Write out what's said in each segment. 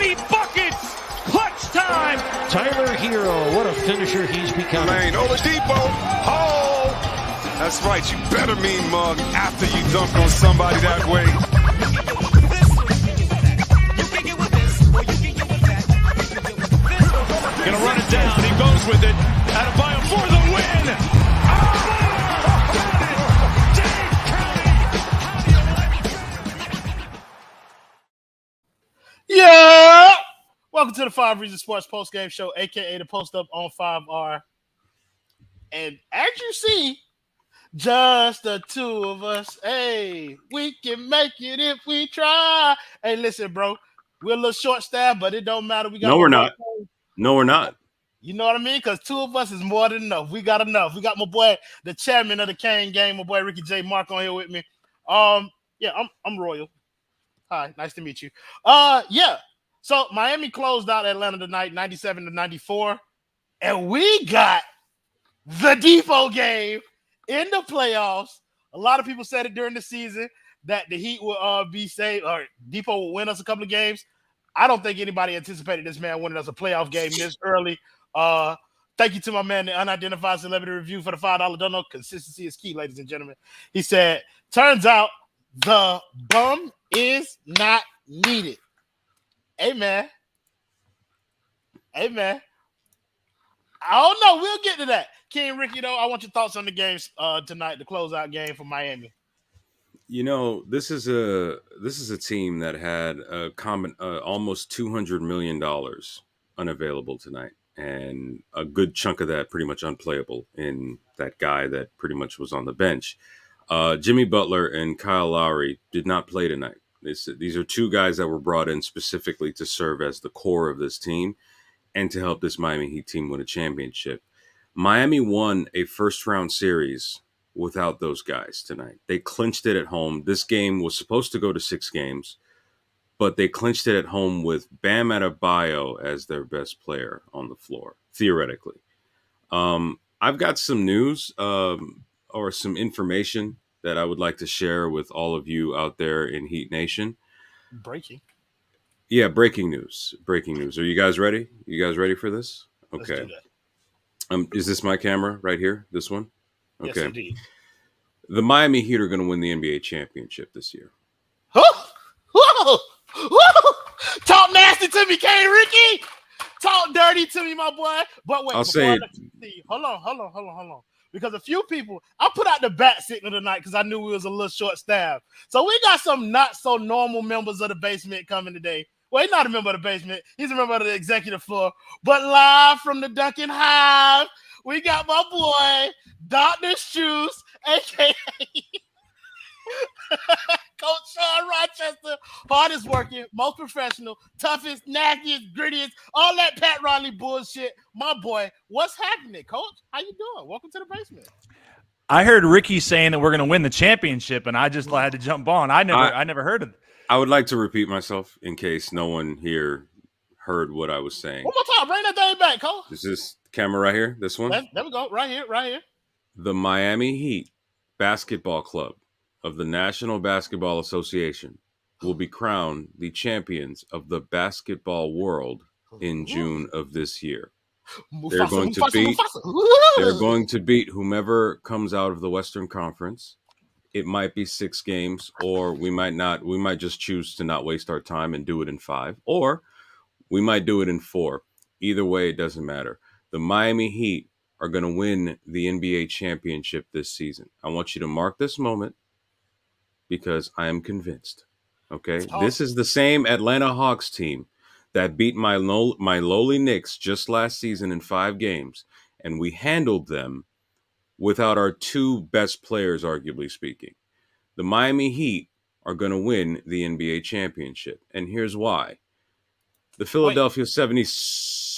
Miami buckets. Clutch time. Tyler Hero, what a finisher he's become. Lane, Oladipo. Oh, that's right. You better mean mug after you dunk on somebody that way. Gonna run it down. He goes with it. Adebayo for the win. Yeah. Welcome to the 5 Reasons Sports Postgame Show, aka the Post Up on 5R. And as you see, just the two of us. Hey, we can make it if we try. Hey, listen, bro. We're a little short staffed, but it don't matter. We got No, we're not. No, we're not. You know what I mean? Because two of us is more than enough. We got enough. We got my boy, the chairman of the Kane game, my boy Ricky J. Mark on here with me. Yeah, I'm Royal. Hi, nice to meet you. Yeah. So Miami closed out Atlanta tonight, 97-94, and we got the Depot game in the playoffs. A lot of people said it during the season that the Heat will be safe or Depot will win us a couple of games. I don't think anybody anticipated this man winning us a playoff game this early. Thank you to my man, the Unidentified Celebrity Review, for the $5 dono. Consistency is key, ladies and gentlemen. He said, turns out the bum is not needed. Amen. Amen. I don't know. We'll get to that. King Ricky, though, I want your thoughts on the games tonight, the closeout game for Miami. You know, this is a team that had a common almost $200 million unavailable tonight, and a good chunk of that pretty much unplayable in that guy that pretty much was on the bench. Jimmy Butler and Kyle Lowry did not play tonight. These are two guys that were brought in specifically to serve as the core of this team and to help this Miami Heat team win a championship. Miami won a first-round series without those guys tonight. They clinched it at home. This game was supposed to go to 6 games, but they clinched it at home with Bam Adebayo as their best player on the floor, theoretically. I've got some news or some information that I would like to share with all of you out there in Heat Nation. Breaking. Yeah, breaking news. Breaking news. Are you guys ready? You guys ready for this? Okay. Let's do that. Is this my camera right here? This one? Okay. Yes, indeed. The Miami Heat are going to win the NBA championship this year. Talk nasty to me, K. Ricky. Talk dirty to me, my boy. But wait, I'll say it. Hold on. Because a few people, I put out the bat signal tonight because I knew we was a little short staffed. So we got some not so normal members of the basement coming today. Well, he's not a member of the basement. He's a member of the executive floor. But live from the Duncan Hive, we got my boy, Dr. Shoes, a.k.a. Coach Sean Rochester, hardest working, most professional, toughest, nastiest, grittiest, all that Pat Riley bullshit. My boy, what's happening, Coach? How you doing? Welcome to the basement. I heard Ricky saying that we're going to win the championship, and I just had to jump on. I never heard of it. I would like to repeat myself in case no one here heard what I was saying. One more time. Bring that thing back, Coach. Is this camera right here? This one? There we go. Right here. The Miami Heat Basketball Club of the National Basketball Association will be crowned the champions of the basketball world in June of this year. They're going to beat whomever comes out of the Western Conference. It might be 6 games, or we might not. We might just choose to not waste our time and do it in 5, or we might do it in 4. Either way, it doesn't matter. The Miami Heat are going to win the NBA championship this season. I want you to mark this moment because I am convinced. Okay, this is the same Atlanta Hawks team that beat my lowly Knicks just last season in 5 games, and we handled them without our 2 best players, arguably speaking. The Miami Heat are going to win the NBA championship, and here's why. The Philadelphia 76ers.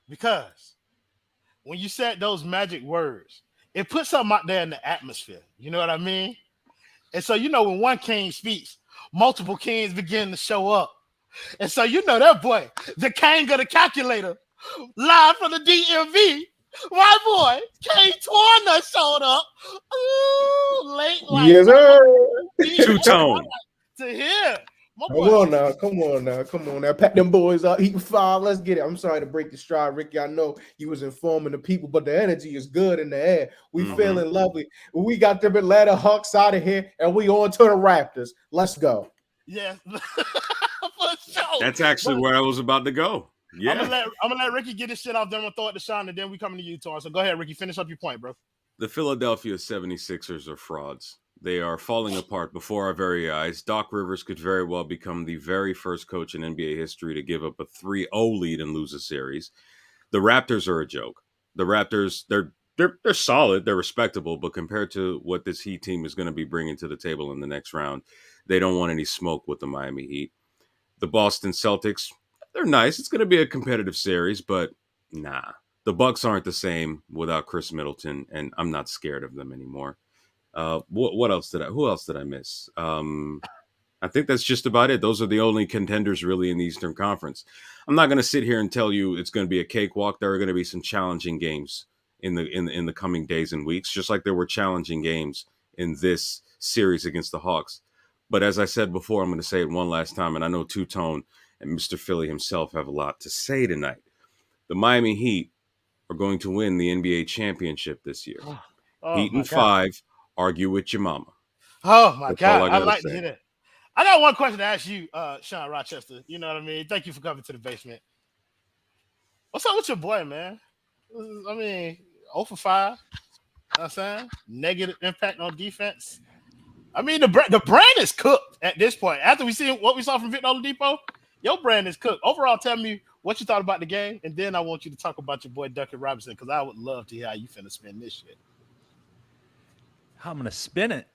Because when you said those magic words, it puts something out there in the atmosphere. You know what I mean? And so, when one king speaks, multiple kings begin to show up. And so, that boy, the king of the calculator, live from the DMV, my boy, King Torna showed up. Ooh, late like yes, sir. Two-tone. To hear My Come boy. on now. Pack them boys up, eating 5. Let's get it. I'm sorry to break the stride, Ricky. I know you was informing the people, but the energy is good in the air. We feeling lovely. We got them Atlanta Hawks out of here, and we on to the Raptors. Let's go. Yeah, for sure. That's actually where I was about to go. Yeah. I'm gonna let Ricky get his shit off. Then we'll throw it to Sean, and then we coming to you, Torn. So go ahead, Ricky. Finish up your point, bro. The Philadelphia 76ers are frauds. They are falling apart before our very eyes. Doc Rivers could very well become the very first coach in NBA history to give up a 3-0 lead and lose a series. The Raptors are a joke. The Raptors, they're solid, they're respectable, but compared to what this Heat team is going to be bringing to the table in the next round, they don't want any smoke with the Miami Heat. The Boston Celtics, they're nice. It's going to be a competitive series, but nah. The Bucks aren't the same without Chris Middleton, and I'm not scared of them anymore. What else who else did I miss? I think that's just about it. Those are the only contenders really in the Eastern Conference. I'm not going to sit here and tell you it's going to be a cakewalk. There are going to be some challenging games in the coming days and weeks, just like there were challenging games in this series against the Hawks. But as I said before, I'm going to say it one last time, and I know Two-Tone and Mr. Philly himself have a lot to say tonight. The Miami Heat are going to win the NBA championship this year. Heat in 5. Argue with your mama. Oh my That's God, I like say. to hear that. I got one question to ask you, Sean Rochester. You know what I mean? Thank you for coming to the basement. What's up with your boy, man? I mean, 0 for 5. You know what I'm saying? Negative impact on defense. I mean, the brand is cooked at this point. After we see what we saw from Victor Oladipo, your brand is cooked. Overall, tell me what you thought about the game, and then I want you to talk about your boy Duncan Robinson, because I would love to hear how you finna spin this shit. I'm gonna spin it.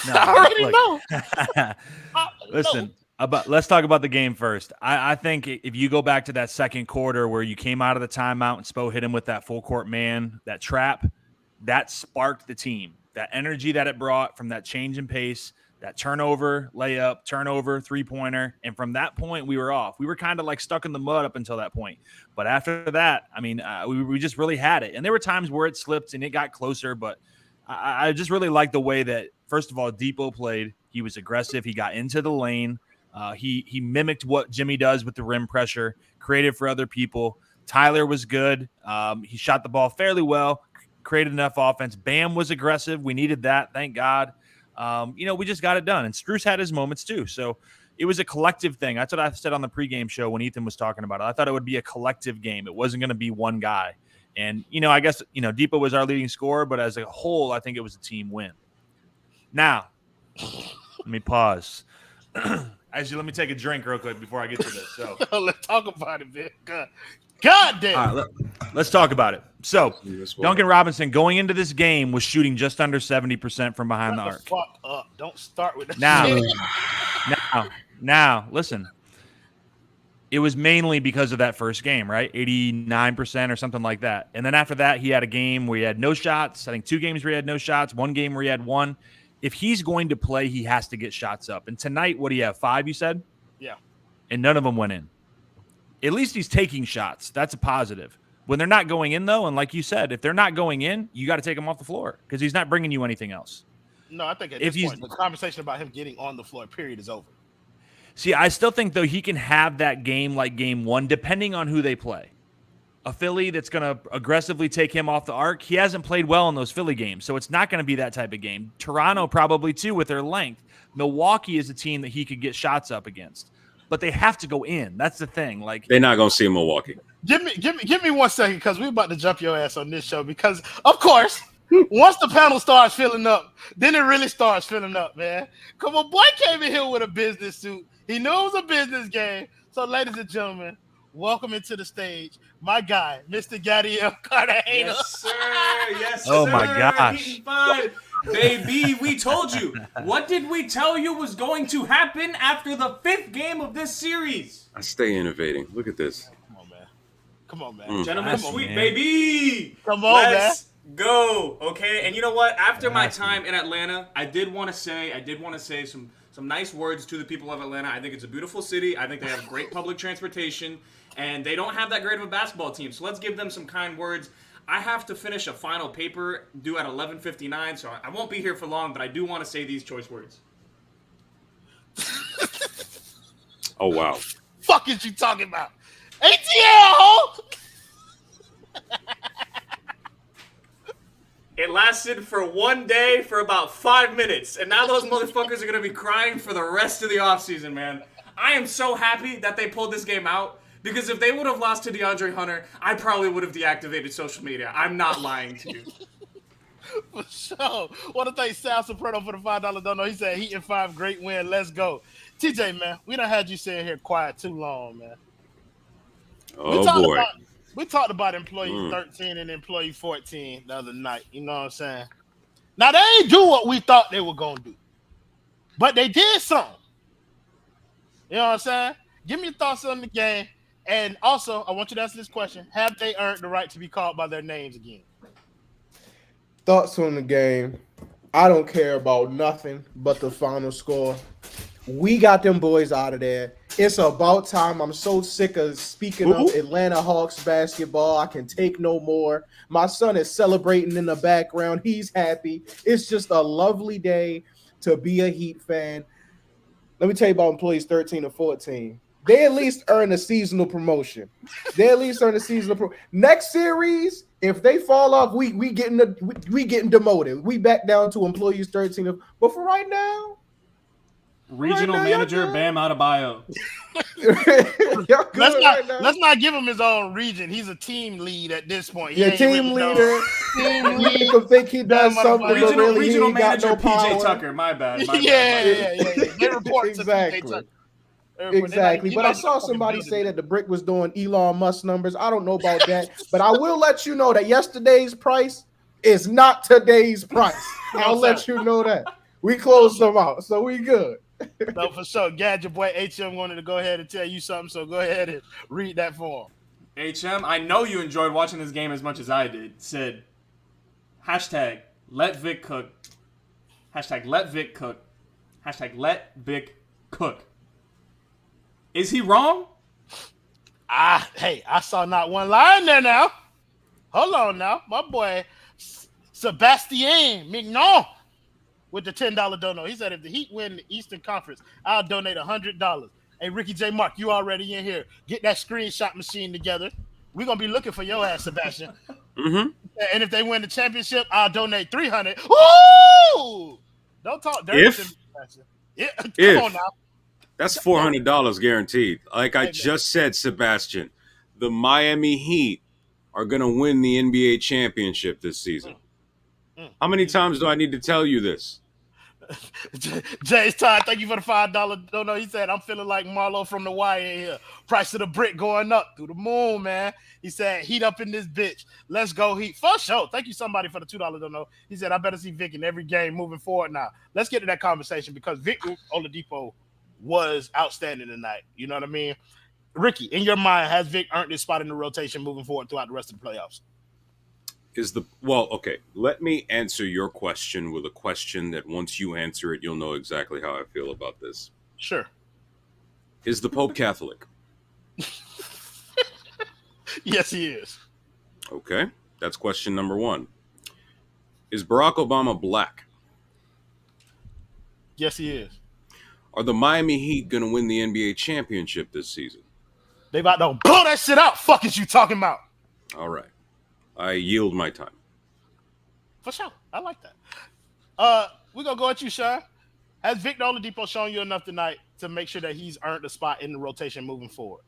No, I already know. Listen, let's talk about the game first. I think if you go back to that second quarter where you came out of the timeout and Spo hit him with that full court man, that trap, that sparked the team. That energy that it brought from that change in pace, that turnover, layup, turnover, three-pointer, and from that point we were off. We were kind of like stuck in the mud up until that point. But after that, I mean, we just really had it. And there were times where it slipped and it got closer, but I just really like the way that, first of all, Depot played. He was aggressive. He got into the lane. He mimicked what Jimmy does with the rim pressure, created for other people. Tyler was good. He shot the ball fairly well, created enough offense. Bam was aggressive. We needed that. Thank God. We just got it done. And Strus had his moments too. So it was a collective thing. That's what I said on the pregame show when Ethan was talking about it. I thought it would be a collective game. It wasn't going to be one guy. And, I guess, Depot was our leading scorer, but as a whole, I think it was a team win. Now, let me pause. Actually, let me take a drink real quick before I get to this. So let's talk about it, man. God damn. All right, let's talk about it. So Duncan Robinson going into this game was shooting just under 70% from behind the arc. Fuck up. Don't start with that. Now, listen. It was mainly because of that first game, right? 89% or something like that. And then after that, he had a game where he had no shots. I think 2 games where he had no shots, 1 game where he had 1. If he's going to play, he has to get shots up. And tonight, what do you have, 5, you said? Yeah. And none of them went in. At least he's taking shots. That's a positive. When they're not going in, though, and like you said, if they're not going in, you got to take him off the floor because he's not bringing you anything else. No, I think at this point, the conversation about him getting on the floor, period, is over. See, I still think, though, he can have that game like game 1, depending on who they play. A Philly that's going to aggressively take him off the arc, he hasn't played well in those Philly games, so it's not going to be that type of game. Toronto probably, too, with their length. Milwaukee is a team that he could get shots up against. But they have to go in. That's the thing. Like they're not going to see Milwaukee. Give me 1 second, because we're about to jump your ass on this show, because, of course, once the panel starts filling up, then it really starts filling up, man. Come on, boy came in here with a business suit. He knew it was a business game. So, ladies and gentlemen, welcome into the stage, my guy, Mr. Gadiel Cartagena. Yes, sir. Yes, oh, sir. my gosh. Baby, we told you. What did we tell you was going to happen after the 5th game of this series? I stay innovating. Look at this. Come on, man. Gentlemen, sweet, baby. Come on, Let's go. Okay, and you know what? After my time in Atlanta, I did want to say some nice words to the people of Atlanta. I think it's a beautiful city. I think they have great public transportation, and they don't have that great of a basketball team. So let's give them some kind words. I have to finish a final paper due at 11:59, so I won't be here for long, but I do want to say these choice words. Oh, wow. Fuck is you talking about? ATL, ho! It lasted for 1 day for about 5 minutes, and now those motherfuckers are gonna be crying for the rest of the offseason, man. I am so happy that they pulled this game out, because if they would have lost to DeAndre Hunter, I probably would have deactivated social media. I'm not lying to you. For sure. Want to thank Sal Soprano for the $5 dono. He said, Heat in 5, great win. Let's go. TJ, man, we done had you sitting here quiet too long, man. Oh, boy. We talked about employee 13 and employee 14 the other night. You know what I'm saying? Now, they ain't do what we thought they were going to do. But they did something. You know what I'm saying? Give me your thoughts on the game. And also, I want you to answer this question. Have they earned the right to be called by their names again? Thoughts on the game. I don't care about nothing but the final score. We got them boys out of there. It's about time. I'm so sick of speaking of Atlanta Hawks basketball. I can take no more. My son is celebrating in the background. He's happy. It's just a lovely day to be a Heat fan. Let me tell you about employees 13 and 14. They at least earn a seasonal promotion. Next series, if they fall off, we getting demoted. We back down to employees 13. But for right now, Regional manager Bam Adebayo. Let's not give him his own region. He's a team lead at this point. Team leader. You can think he does something, but really regional he ain't got manager no PJ power. Tucker. My bad. Yeah. They report to PJ Tucker. Exactly. But I saw somebody say that the brick was doing Elon Musk numbers. I don't know about that, but I will let you know that yesterday's price is not today's price. I'll let you know that. We closed them out, so we good. No, for sure. Gad, your boy HM wanted to go ahead and tell you something, so go ahead and read that for him. HM, I know you enjoyed watching this game as much as I did. Said, hashtag let Vic cook. Hashtag let Vic cook. Hashtag let Vic cook. Is he wrong? Hey, I saw not one line there now. Hold on now. My boy Sebastien Mignon with the $10 dono. He said if the Heat win the Eastern Conference, I'll donate $100. Hey, Ricky J. Mark, you already in here. Get that screenshot machine together. We're going to be looking for your ass, Sebastian. And if they win the championship, I'll donate $300. Ooh! Don't talk dirty to me, Sebastian. Yeah, come on now. That's $400 guaranteed. Like I just said, Sebastian, the Miami Heat are going to win the NBA championship this season. How many times do I need to tell you this? Jay's Todd, thank you for the $5 dono. He said, I'm feeling like Marlo from the wire here. Price of the brick going up through the moon, man. He said, heat up in this bitch. Let's go Heat. For sure. Thank you, somebody, for the $2 dono. He said, I better see Vic in every game moving forward now. Let's get to that conversation because Vic Oladipo was outstanding tonight. You know what I mean? Ricky, in your mind, has Vic earned his spot in the rotation moving forward throughout the rest of the playoffs? Okay, let me answer your question with a question that once you answer it, you'll know exactly how I feel about this. Sure. Is the Pope Catholic? Yes, he is. Okay, that's question number one. Is Barack Obama black? Yes, he is. Are the Miami Heat going to win the NBA championship this season? They about to blow that shit out. Fuck is you talking about? All right. I yield my time. For sure. I like that. We're going to go at you, Sean. Has Victor Oladipo shown you enough tonight to make sure that he's earned a spot in the rotation moving forward?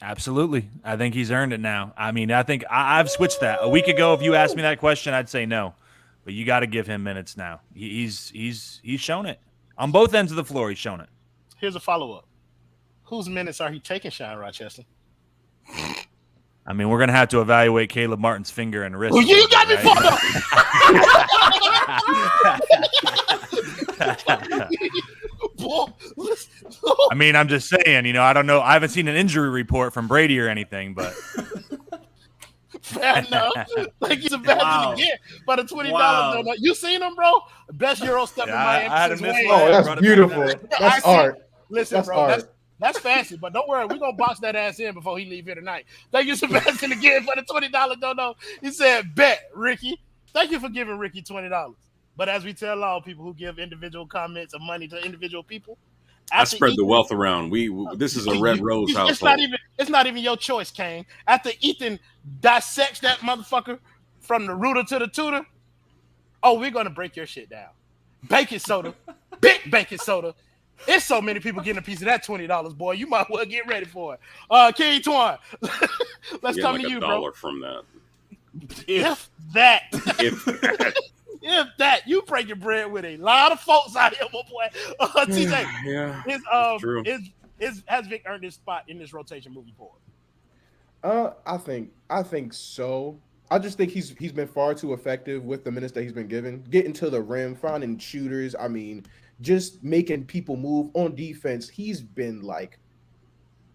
Absolutely. I think he's earned it now. I mean, I think I've switched that. A week ago, if you asked me that question, I'd say no. But you got to give him minutes now. He's shown it. On both ends of the floor, he's shown it. Here's a follow-up. Whose minutes are he taking, Sean Rochester? I mean, we're going to have to evaluate Caleb Martin's finger and wrist. Well, you got me fucked up. I mean, I'm just saying, I don't know. I haven't seen an injury report from Brady or anything, but. Fair enough. Like he's a bad again. But a $20 donut. You seen him, bro? Best Euro step in Miami. I had a miss. Oh, that's beautiful. That's art. Listen, that's bro. art. That's fancy, but don't worry, we're gonna box that ass in before he leave here tonight. Thank you, Sebastian, again for the $20 dono. He said, bet, Ricky. Thank you for giving Ricky $20. But as we tell all people who give individual comments of money to individual people, I spread the wealth around. This is a red rose household. It's not even your choice, Kane. After Ethan dissects that motherfucker from the rooter to the tutor, we're gonna break your shit down. Baking soda, big baking soda. It's so many people getting a piece of that $20, boy. You might well get ready for it. King Twan, let's come to you, bro. From that. If that. If that, you break your bread with a lot of folks out here, my boy. TJ, yeah, has Vic earned his spot in this rotation moving forward? I think so. I just think he's been far too effective with the minutes that he's been given, getting to the rim, finding shooters. I mean, just making people move on defense. He's been like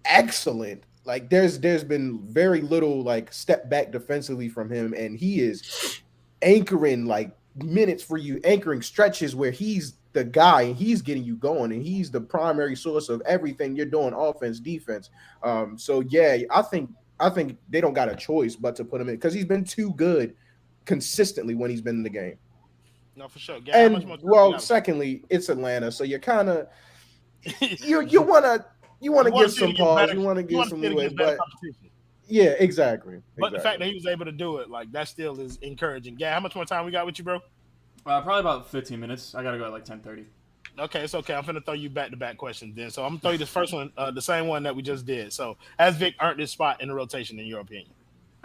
excellent. Like there's been very little like step back defensively from him, and he is anchoring like minutes for you, anchoring stretches where he's the guy and he's getting you going, and he's the primary source of everything you're doing, offense, defense. So yeah, I think they don't got a choice but to put him in because he's been too good consistently when he's been in the game. No, for sure. And secondly, it's Atlanta, so you're kind of you want to give some pause, you want to give some leeway, but yeah, exactly. But the fact that he was able to do it, like that still is encouraging. Yeah, how much more time we got with you, bro? Probably about 15 minutes. I gotta go at like 10:30. Okay, it's okay. I'm gonna throw you back-to-back questions then. So I'm gonna throw you this first one, the same one that we just did. So has Vic earned his spot in the rotation, in your opinion?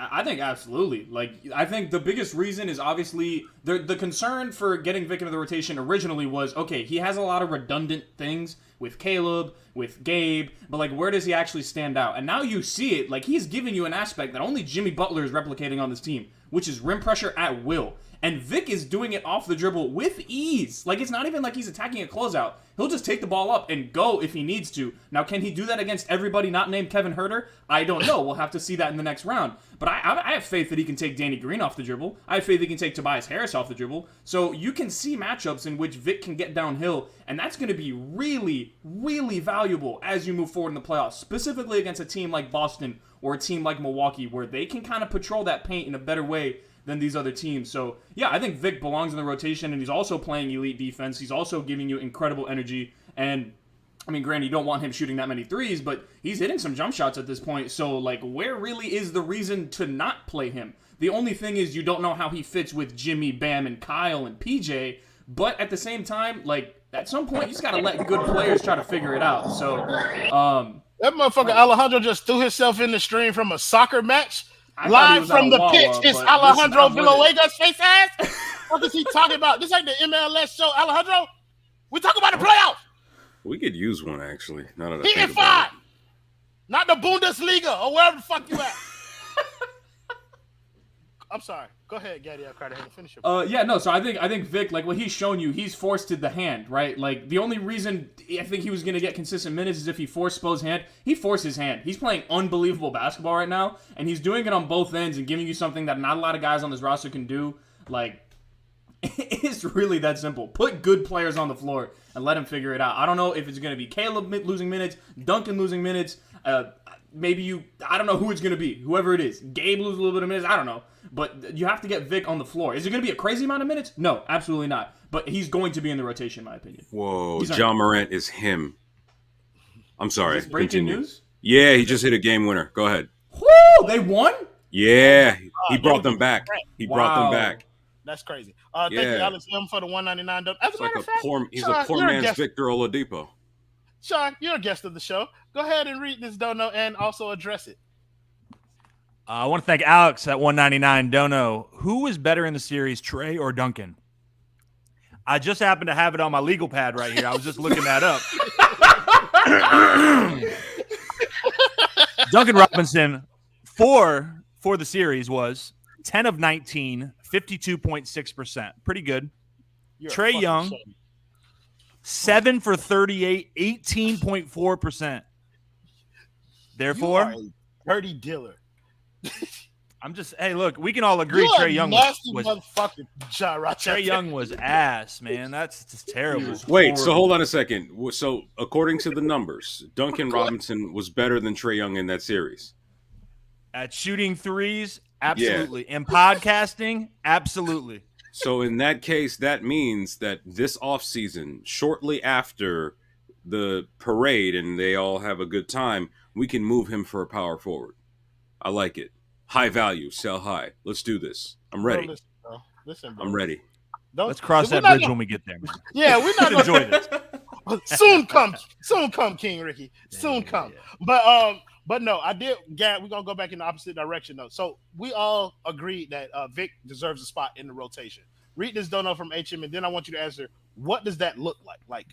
I think absolutely. Like, I think the biggest reason is obviously the concern for getting Vic into the rotation originally was, okay, he has a lot of redundant things with Caleb, with Gabe, but like, where does he actually stand out? And now you see it, like, he's giving you an aspect that only Jimmy Butler is replicating on this team, which is rim pressure at will. And Vic is doing it off the dribble with ease. Like, it's not even like he's attacking a closeout. He'll just take the ball up and go if he needs to. Now, can he do that against everybody not named Kevin Huerter? I don't know. We'll have to see that in the next round. But I have faith that he can take Danny Green off the dribble. I have faith he can take Tobias Harris off the dribble. So you can see matchups in which Vic can get downhill, and that's going to be really, really valuable as you move forward in the playoffs, specifically against a team like Boston or a team like Milwaukee, where they can kind of patrol that paint in a better way than these other teams. So, yeah, I think Vic belongs in the rotation, and he's also playing elite defense. He's also giving you incredible energy. And, I mean, granted, you don't want him shooting that many threes, but he's hitting some jump shots at this point. So, like, where really is the reason to not play him? The only thing is you don't know how he fits with Jimmy, Bam, and Kyle and PJ. But at the same time, like, at some point, you just got to let good players try to figure it out. So, that motherfucker Alejandro just threw himself in the stream from a soccer match. Live from the pitch is Alejandro Villanueva's face ass. What is he talking about? This ain't the MLS show, Alejandro. We talking about the playoffs. We could use one, actually. Now that I he think in five. Not the Bundesliga or wherever the fuck you at. I'm sorry. Go ahead, Gaddy. I'll try to finish it. Yeah, no. So I think Vic, like what he's shown you, he's forced the hand, right? Like the only reason I think he was going to get consistent minutes is if he forced Spo's hand. He forced his hand. He's playing unbelievable basketball right now, and he's doing it on both ends and giving you something that not a lot of guys on this roster can do. Like, it's really that simple. Put good players on the floor and let them figure it out. I don't know if it's going to be Caleb losing minutes, Duncan losing minutes. Maybe I don't know who it's going to be. Whoever it is. Gabe loses a little bit of minutes. I don't know. But you have to get Vic on the floor. Is it going to be a crazy amount of minutes? No, absolutely not. But he's going to be in the rotation, in my opinion. Whoa, John Morant is him. I'm sorry. Is this breaking news? Yeah, he just hit a game winner. Go ahead. Woo! They won? Yeah, he brought them back. He brought them back. That's crazy. Thank you, Alex M, for the $199. As a matter of fact, he's a poor man's Victor Oladipo. Sean, you're a guest of the show. Go ahead and read this dono and also address it. I want to thank Alex at $199 dono. Who is better in the series, Trey or Duncan? I just happen to have it on my legal pad right here. I was just looking that up. Duncan Robinson for the series was 10 of 19, 52.6%. Pretty good. Trae Young, 7 for 38, 18.4%. Therefore, dirty dealer. I'm just, hey, look, we can all agree Trae Young Trae Young was ass, man. That's just terrible. Wait, so hold on a second. So according to the numbers, Duncan Robinson was better than Trae Young in that series. At shooting threes, absolutely. Yeah. In podcasting, absolutely. So in that case, that means that this offseason, shortly after the parade and they all have a good time, we can move him for a power forward. I like it. High value, sell high. Let's do this. I'm ready. Bro, listen, bro. I'm ready. Let's cross that we're not bridge gonna- when we get there, man. Yeah, we're not Enjoy gonna this. soon come, King Ricky. Soon come. But no, I did. Gad, we're gonna go back in the opposite direction though. So we all agreed that Vic deserves a spot in the rotation. Read this dono from HM, and then I want you to answer: what does that look like?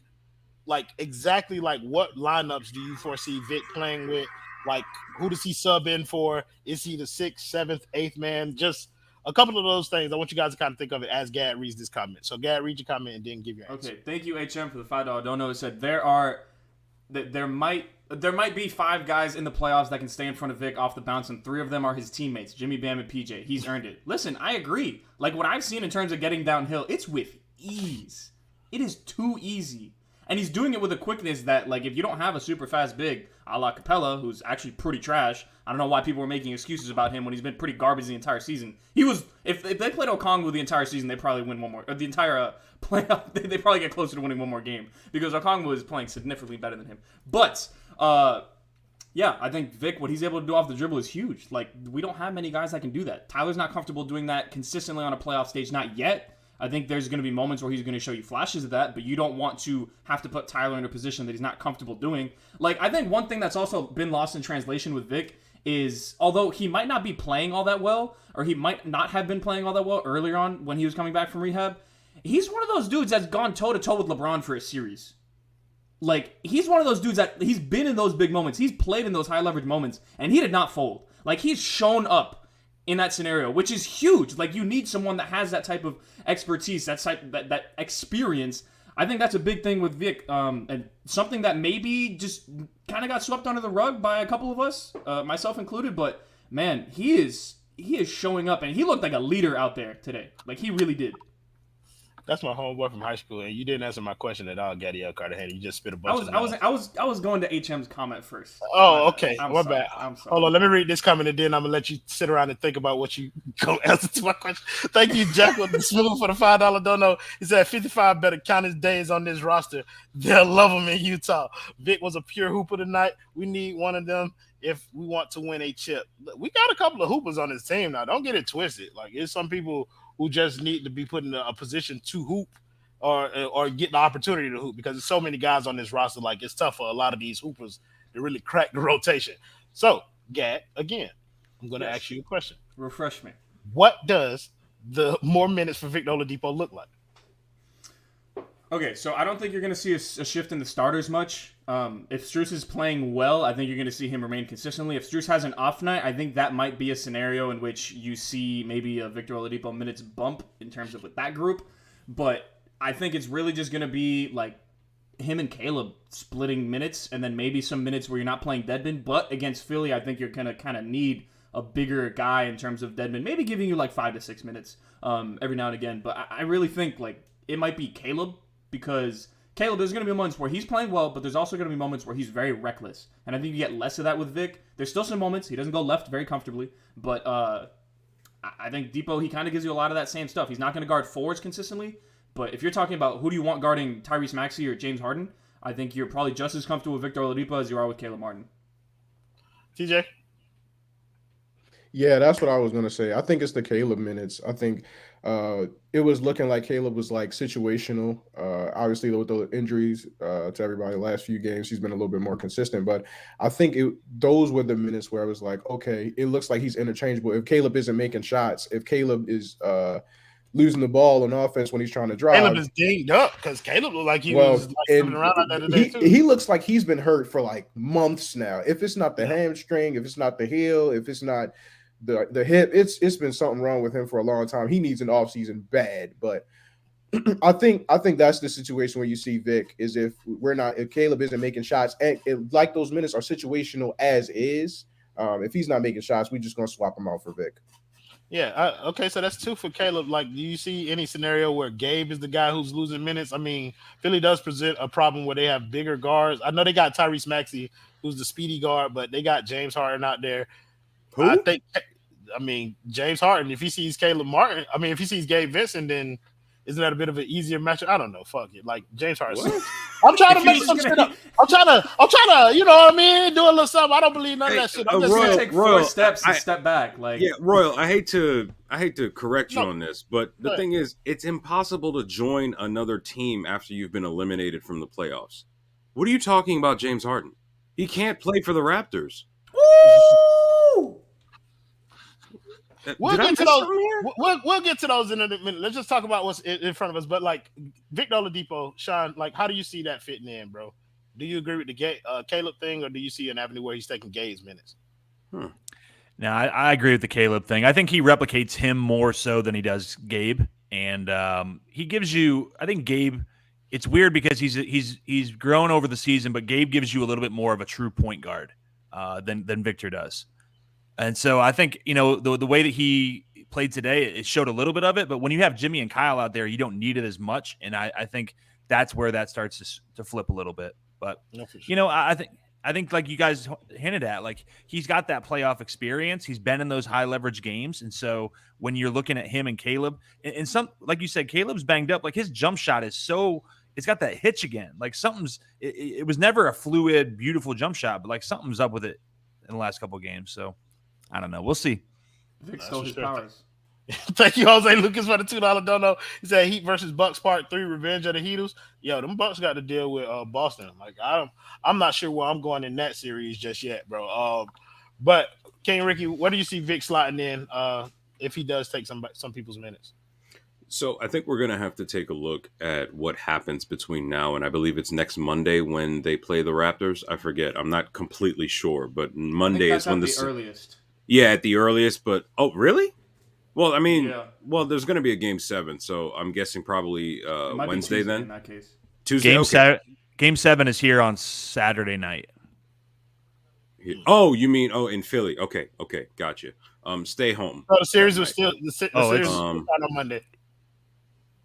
Like exactly like what lineups do you foresee Vic playing with? Like who does he sub in for? Is he the 6th, 7th, 8th man? Just a couple of those things. I want you guys to kind of think of it as Gad reads this comment. So Gad, read your comment and then give your answer. Okay, thank you HM for the $5 dono. It said there might be 5 guys in the playoffs that can stay in front of Vic off the bounce, and 3 of them are his teammates, Jimmy, Bam, and PJ. He's earned it. Listen, I agree. Like what I've seen in terms of getting downhill, it's with ease. It is too easy. And he's doing it with a quickness that, like, if you don't have a super fast big, a la Capella, who's actually pretty trash, I don't know why people were making excuses about him when he's been pretty garbage the entire season. He was, if they played Okongwu the entire season, they probably win one more, or the entire playoff, they probably get closer to winning one more game, because Okongwu is playing significantly better than him. But, yeah, I think Vic, what he's able to do off the dribble is huge. Like, we don't have many guys that can do that. Tyler's not comfortable doing that consistently on a playoff stage, not yet. I think there's going to be moments where he's going to show you flashes of that, but you don't want to have to put Tyler in a position that he's not comfortable doing. Like, I think one thing that's also been lost in translation with Vic is, although he might not be playing all that well, or he might not have been playing all that well earlier on when he was coming back from rehab, he's one of those dudes that's gone toe-to-toe with LeBron for a series. Like, he's one of those dudes that he's been in those big moments. He's played in those high-leverage moments, and he did not fold. Like, he's shown up in that scenario, which is huge. Like, you need someone that has that type of expertise, that experience. I think that's a big thing with Vic, and something that maybe just kind of got swept under the rug by a couple of us, myself included. But man, he is showing up, and he looked like a leader out there today. Like, he really did. That's my homeboy from high school, and you didn't answer my question at all, Gadiel Cartagena. You just spit a bunch. I was going to HM's comment first. Oh, okay. I'm My sorry. bad. I'm sorry. Hold on, let me read this comment, and then I'm gonna let you sit around and think about what you go answer to my question. Thank you, Jack, with the smooth for the $5 dono. He said 55 better count his days on this roster. They'll love him in Utah. Vic was a pure hooper tonight. We need one of them if we want to win a chip. We got a couple of hoopers on this team now. Don't get it twisted. Like, it's some people who just need to be put in a position to hoop. Or get the opportunity to hoop, because there's so many guys on this roster. Like, it's tough for a lot of these hoopers to really crack the rotation. So, Gad, again, I'm going to ask you a question. Refresh me. What does the more minutes for Victor Oladipo look like? Okay, so I don't think you're going to see a shift in the starters much. If Strus is playing well, I think you're going to see him remain consistently. If Strus has an off night, I think that might be a scenario in which you see maybe a Victor Oladipo minutes bump in terms of with that group. But I think it's really just going to be like him and Caleb splitting minutes, and then maybe some minutes where you're not playing Dedmon. But against Philly, I think you're going to kind of need a bigger guy in terms of Dedmon, maybe giving you like 5 to 6 minutes every now and again. But I really think like it might be Caleb, because Caleb, there's going to be moments where he's playing well, but there's also going to be moments where he's very reckless. And I think you get less of that with Vic. There's still some moments. He doesn't go left very comfortably, but I think Depot, he kind of gives you a lot of that same stuff. He's not going to guard forwards consistently. But if you're talking about who do you want guarding Tyrese Maxey or James Harden, I think you're probably just as comfortable with Victor Oladipo as you are with Caleb Martin. TJ? Yeah, that's what I was going to say. I think it's the Caleb minutes. I think it was looking like Caleb was like situational. Obviously, with the injuries to everybody the last few games, he's been a little bit more consistent. But I think those were the minutes where I was like, okay, it looks like he's interchangeable. If Caleb isn't making shots, if Caleb is losing the ball on offense when he's trying to drive. Caleb is dinged up, because Caleb looked like he was like slipping around out there today too. He looks like he's been hurt for like months now. If it's not the hamstring, if it's not the heel, if it's not the hip, it's been something wrong with him for a long time. He needs an offseason bad. But I think that's the situation where you see Vic is if Caleb isn't making shots, and like those minutes are situational as is. If he's not making shots, we're just gonna swap him out for Vic. Yeah. Okay. So that's 2 for Caleb. Like, do you see any scenario where Gabe is the guy who's losing minutes? I mean, Philly does present a problem where they have bigger guards. I know they got Tyrese Maxey, who's the speedy guard, but they got James Harden out there. Who? James Harden, if he sees Caleb Martin, if he sees Gabe Vincent, then Isn't that a bit of an easier matchup? I don't know. Fuck it. Like James Harden. I'm trying to make some shit up. I'm trying to, you know what I mean? Do a little something. I don't believe none of that shit. I'm just Royal, saying. Take 4 steps and step back. Like, yeah, Royal. I hate to correct you on this, but the thing is, it's impossible to join another team after you've been eliminated from the playoffs. What are you talking about, James Harden? He can't play for the Raptors. woo! We'll get to those. We'll get to those in a minute. Let's just talk about what's in front of us. But like Victor Oladipo, Sean, like how do you see that fitting in, bro? Do you agree with the Caleb thing, or do you see an avenue where he's taking Gabe's minutes? No, I agree with the Caleb thing. I think he replicates him more so than he does Gabe, and he gives you. I think Gabe. It's weird because he's grown over the season, but Gabe gives you a little bit more of a true point guard than Victor does. And so I think, you know, the way that he played today, it showed a little bit of it. But when you have Jimmy and Kyle out there, you don't need it as much. And I think that's where that starts to flip a little bit. But, you know, I think like you guys hinted at, like he's got that playoff experience. He's been in those high leverage games. And so when you're looking at him and Caleb, and some, like you said, Caleb's banged up. Like his jump shot is it's got that hitch again. Like it was never a fluid, beautiful jump shot, but like something's up with it in the last couple of games. So I don't know. We'll see. Vic stole his powers. Thank you, Jose Lucas, for the $2 dono. He said Heat versus Bucks Part 3, Revenge of the Heatles. Yo, them Bucks got to deal with Boston. Like I'm not sure where I'm going in that series just yet, bro. But King Ricky, what do you see Vic slotting in if he does take some people's minutes? So I think we're going to have to take a look at what happens between now and I believe it's next Monday when they play the Raptors. I forget. I'm not completely sure, but Monday is when the earliest. Yeah, at the earliest. But oh, really? Well, I mean, well, there's going to be a game 7, so I'm guessing probably Wednesday then. In that case, Tuesday. Game 7 is here on Saturday night. Oh, you mean in Philly? Okay, gotcha. Stay home. Oh, the series was still the series was on Monday.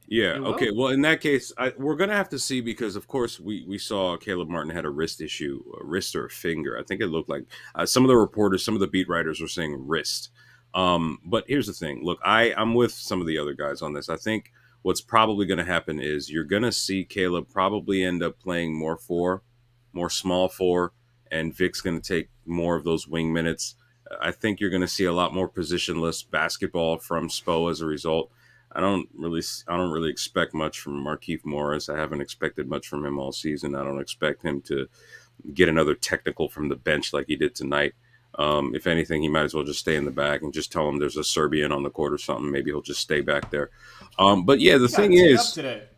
Yeah. Okay. Well, in that case, we're gonna have to see because, of course, we saw Caleb Martin had a wrist issue, a wrist or a finger. I think it looked like some of the reporters, some of the beat writers were saying wrist. But here's the thing. Look, I'm with some of the other guys on this. I think what's probably going to happen is you're going to see Caleb probably end up playing more small four, and Vic's going to take more of those wing minutes. I think you're going to see a lot more positionless basketball from Spo as a result. I don't really expect much from Markieff Morris. I haven't expected much from him all season. I don't expect him to get another technical from the bench like he did tonight. If anything, he might as well just stay in the back and just tell him there's a Serbian on the court or something. Maybe he'll just stay back there. But yeah, the thing is, today.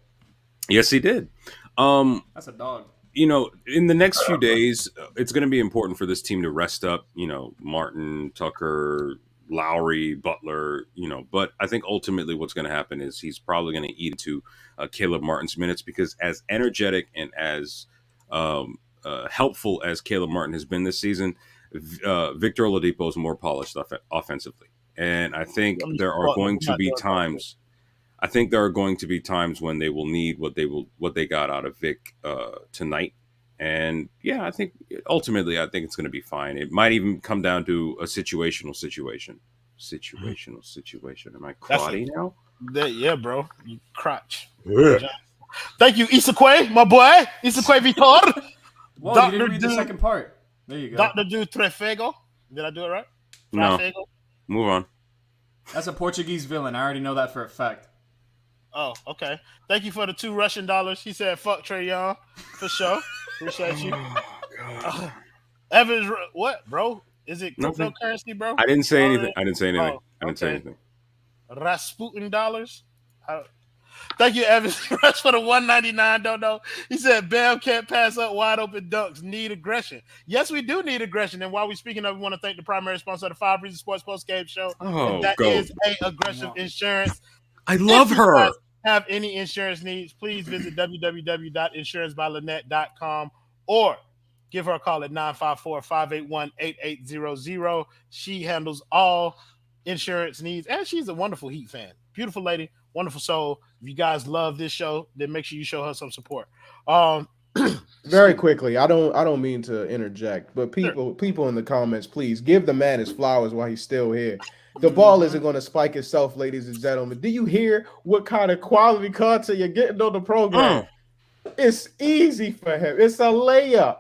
Yes, he did. That's a dog. You know, in the next few days, it's going to be important for this team to rest up. You know, Martin, Tucker, Lowry, Butler, but I think ultimately what's going to happen is he's probably going to eat into Caleb Martin's minutes because as energetic and as helpful as Caleb Martin has been this season, Victor Oladipo is more polished offensively. And I think there are going to be times when they will need what they got out of Vic tonight. And yeah, I think ultimately, it's going to be fine. It might even come down to a situational situation. Am I crotty now? Yeah, bro. You crotch. Yeah. Thank you, Issaquah, my boy. Issaquah Vitor. Whoa, you didn't read the second part. There you go. Dr. Du Trefego. Did I do it right? No. Trefego? Move on. That's a Portuguese villain. I already know that for a fact. Oh, okay. Thank you for the $2 Russian. He said, fuck Trae Young. For sure. Appreciate you. Evans, what, bro? Is it cryptocurrency, bro? I didn't say anything. I didn't say anything. Rasputin dollars. Thank you, Evans, for the $1.99. Don't know. He said, Bam can't pass up wide open dunks. Need aggression. Yes, we do need aggression. And while we're speaking of, we want to thank the primary sponsor of the 5 Reasons Sports Post Game Show. That is Aggressive Insurance. I love her. Have any insurance needs, please visit www.insurancebylynette.com or give her a call at 954-581-8800. She handles all insurance needs, and she's a wonderful Heat fan. Beautiful lady, wonderful soul. If you guys love this show, then make sure you show her some support. Very quickly, I don't mean to interject, but people in the comments, please give the man his flowers while he's still here. The ball isn't going to spike itself, ladies and gentlemen. Do you hear what kind of quality content you're getting on the program? It's easy for him. It's a layup.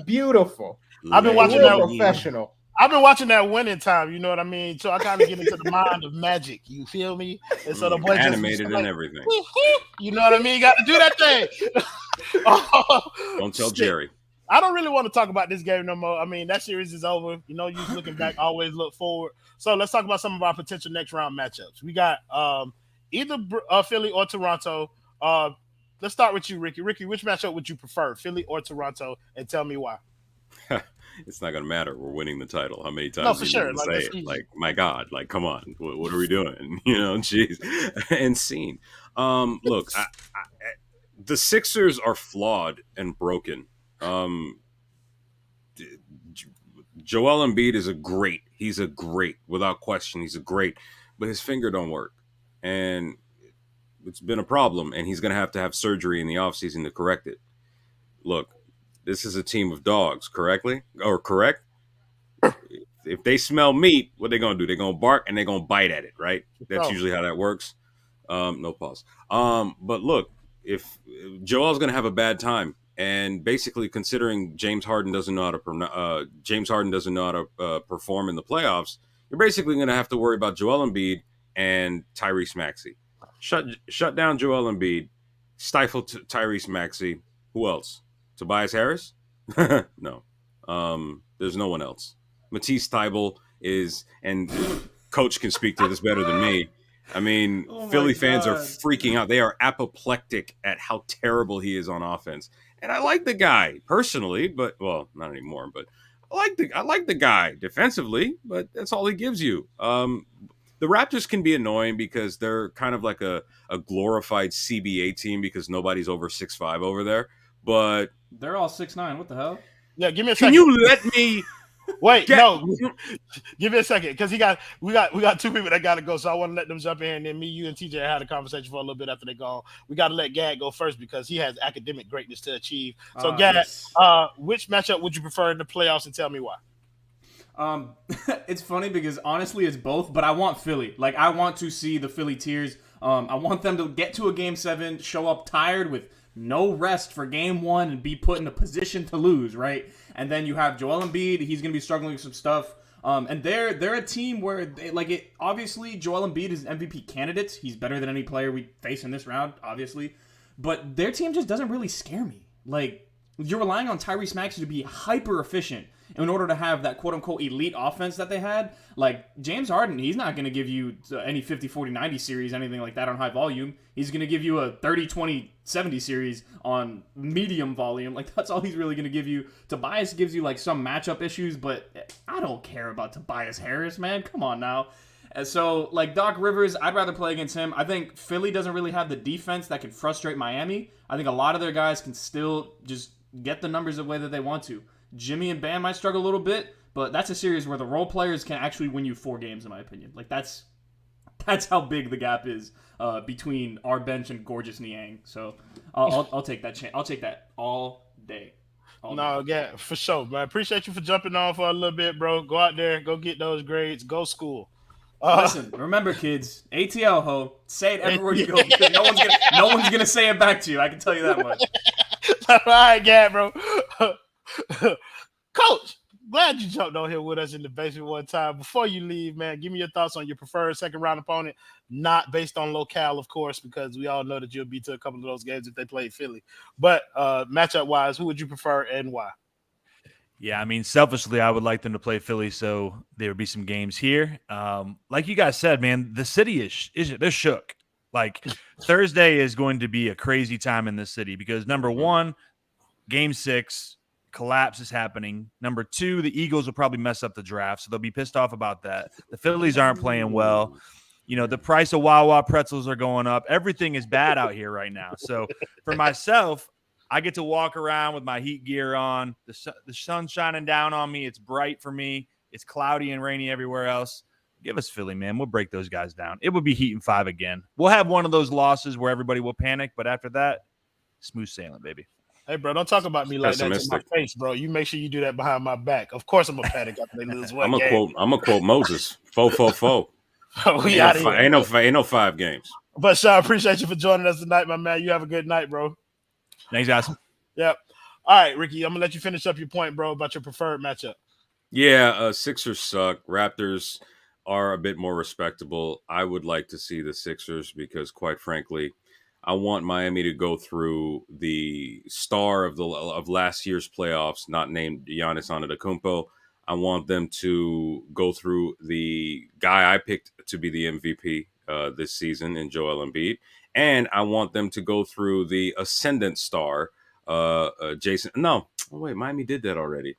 Beautiful. I've been watching that professional. I've been watching that Winning Time. You know what I mean? So I kind of get into the mind of Magic. You feel me? And so the boy animated and everything. You know what I mean? You got to do that thing. Don't tell Jerry. I don't really want to talk about this game no more. I mean, that series is over. You know, you looking back, always look forward. So let's talk about some of our potential next round matchups. We got either Philly or Toronto. Let's start with you, Ricky. Ricky, which matchup would you prefer, Philly or Toronto? And tell me why. It's not going to matter. We're winning the title. How many times for sure. Say it? Easy. Like, my God, like, come on. What are we doing? You know, jeez. And scene. Look, the Sixers are flawed and broken. Joel Embiid is he's a great, without question, he's a great, but his finger don't work. And it's been a problem, and he's going to have surgery in the offseason to correct it. Look, this is a team of dogs, correct? If they smell meat, what they going to do? They're going to bark, and they're going to bite at it, right? That's usually how that works. No pause. But look, if Joel's going to have a bad time, and basically considering James Harden doesn't know how to perform in the playoffs, you're basically going to have to worry about Joel Embiid and Tyrese Maxey. Shut down Joel Embiid, stifle Tyrese Maxey. Who else? Tobias Harris? No. There's no one else. Matisse Thybulle is, and Coach can speak to this better than me. I mean, Philly fans are freaking out. They are apoplectic at how terrible he is on offense. And I like the guy personally, but well, not anymore. But I like the guy defensively, but that's all he gives you. The Raptors can be annoying because they're kind of like a glorified CBA team because nobody's over 6'5" over there. But they're all 6'9". What the hell? Yeah, give me a second. Can you let me? Wait, no. Give me a second, because we got two people that got to go, so I want to let them jump in, and then me, you, and TJ had a conversation for a little bit after they go. We got to let Gad go first because he has academic greatness to achieve. So, Gad, yes. Which matchup would you prefer in the playoffs, and tell me why? It's funny because honestly, it's both, but I want Philly. Like, I want to see the Philly Tears. I want them to get to a Game 7, show up tired with no rest for Game 1, and be put in a position to lose, right? And then you have Joel Embiid. He's going to be struggling with some stuff. And they're a team where, obviously, Joel Embiid is an MVP candidate. He's better than any player we face in this round, obviously. But their team just doesn't really scare me. Like, you're relying on Tyrese Maxey to be hyper efficient in order to have that quote-unquote elite offense that they had. Like, James Harden, he's not going to give you any 50, 40, 90 series, anything like that on high volume. He's going to give you a 30, 20, 70 series on medium volume. Like, that's all he's really going to give you. Tobias gives you, like, some matchup issues, but I don't care about Tobias Harris, man. Come on now. And so, like, Doc Rivers, I'd rather play against him. I think Philly doesn't really have the defense that can frustrate Miami. I think a lot of their guys can still just get the numbers the way that they want to. Jimmy and Bam might struggle a little bit, but that's a series where the role players can actually win you 4 games, in my opinion. Like, that's how big the gap is between our bench and Gorgeous Niang. So I'll take that chance. I'll take that all day. Yeah, for sure, man. Appreciate you for jumping on for a little bit, bro. Go out there, go get those grades, go school. Listen, remember, kids, ATL ho. Say it everywhere you go because no one's gonna say it back to you. I can tell you that much. All right, yeah, bro. Coach, glad you jumped on here with us in the basement one time. Before you leave, man, give me your thoughts on your preferred second round opponent, not based on locale, of course, because we all know that you'll be to a couple of those games if they played Philly. But matchup wise, who would you prefer and why? Yeah, I mean, selfishly, I would like them to play Philly, so there would be some games here. Like you guys said, man, the city they're shook. Like, Thursday is going to be a crazy time in this city because, number one, Game 6, collapse is happening. Number 2, the Eagles will probably mess up the draft, so they'll be pissed off about that. The Phillies aren't playing well. You know, the price of Wawa pretzels are going up. Everything is bad out here right now. So, for myself, I get to walk around with my heat gear on. The sun's shining down on me. It's bright for me. It's cloudy and rainy everywhere else. Give us Philly, man. We'll break those guys down. It would be Heat in 5 again. We'll have one of those losses where everybody will panic, but after that, smooth sailing, baby. Hey, bro, don't talk about me like that to my Pessimistic. face, bro. You make sure you do that behind my back. Of course, I'm a panic after they lose one game. I'm gonna quote Moses. Fo. We out of here. Ain't no 5 games. But Sean, appreciate you for joining us tonight, my man. You have a good night, bro. Thanks, guys. Yep. All right, Ricky, I'm gonna let you finish up your point, bro, about your preferred matchup. Yeah, Sixers suck. Raptors are a bit more respectable. I would like to see the Sixers because, quite frankly, I want Miami to go through the star of last year's playoffs, not named Giannis Antetokounmpo. I want them to go through the guy I picked to be the MVP this season in Joel Embiid, and I want them to go through the ascendant star, Jason. No, oh, wait, Miami did that already.